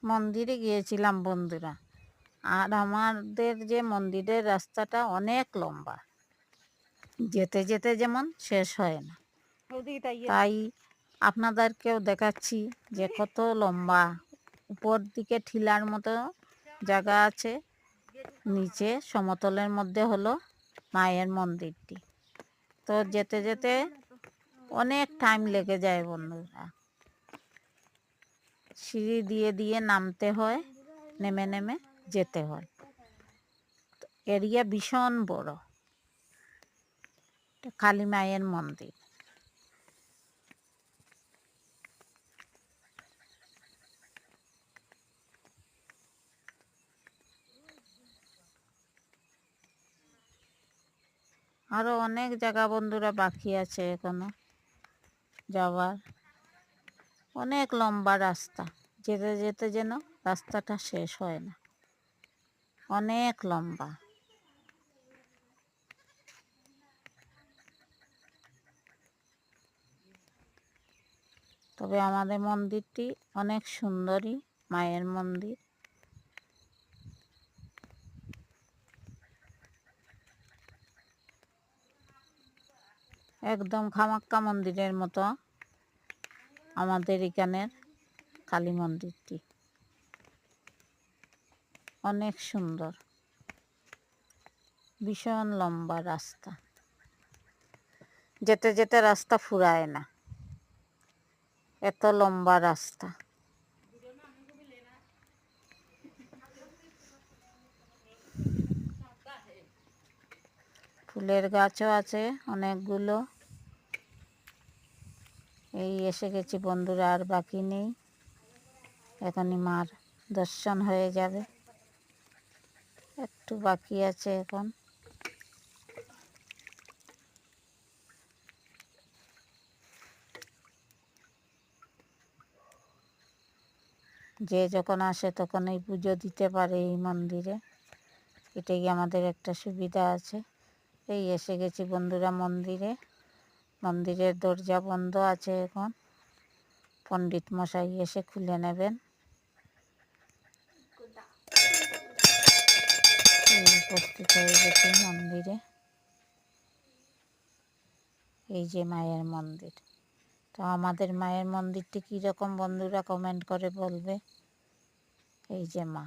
মন্দিরে গিয়েছিলাম বন্ধুরা, আর আমাদের যে মন্দিরের রাস্তাটা অনেক লম্বা, যেতে যেতে যেমন শেষ হয় না। তাই আপনাদেরকেও দেখাচ্ছি যে কত লম্বা। উপর দিকে ঠিলার মতো জায়গা আছে, নিচে সমতলের মধ্যে হলো মায়ের মন্দিরটি। তো যেতে যেতে অনেক টাইম লেগে যায় বন্ধুরা, সিঁড়ি দিয়ে দিয়ে নামতে হয়, নেমে নেমে যেতে হয়। এরিয়া ভীষণ বড়, কালী মায়ের মন্দির। আরো অনেক জায়গা বন্ধুরা বাকি আছে এখনো যাওয়ার। অনেক লম্বা রাস্তা, যেতে যেতে যেন রাস্তাটা শেষ হয় না, অনেক লম্বা। তবে আমাদের মন্দিরটি অনেক সুন্দরী মায়ের মন্দির। একদম কামাখ্যা মন্দিরের মতো আমাদের এখানের কালী মন্দিরটি, অনেক সুন্দর। ভীষণ লম্বা রাস্তা, যেতে যেতে রাস্তা ফুরায় না, এত লম্বা রাস্তা। ফুলের গাছও আছে অনেকগুলো। এই এসে গেছি বন্ধুরা, আর বাকি নেই, এখনই মার দর্শন হয়ে যাবে। একটু বাকি আছে এখন। যে যখন আসে তখনই পুজো দিতে পারে এই মন্দিরে, এটাই আমাদের একটা সুবিধা আছে। এই এসে গেছি বন্ধুরা মন্দিরে। মন্দিরের দরজা বন্ধ আছে এখন, পণ্ডিত মশাই এসে খুলে নেবেন। উপস্থিত হয়ে গেছি মন্দিরে। এই যে মায়ের মন্দির। তো আমাদের মায়ের মন্দিরটি কীরকম বন্ধুরা কমেন্ট করে বলবে। এই যে মা,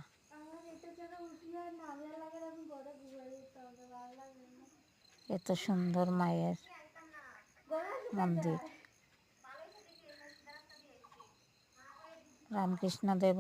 এত সুন্দর মায়ের মন্দির। রামকৃষ্ণ দেব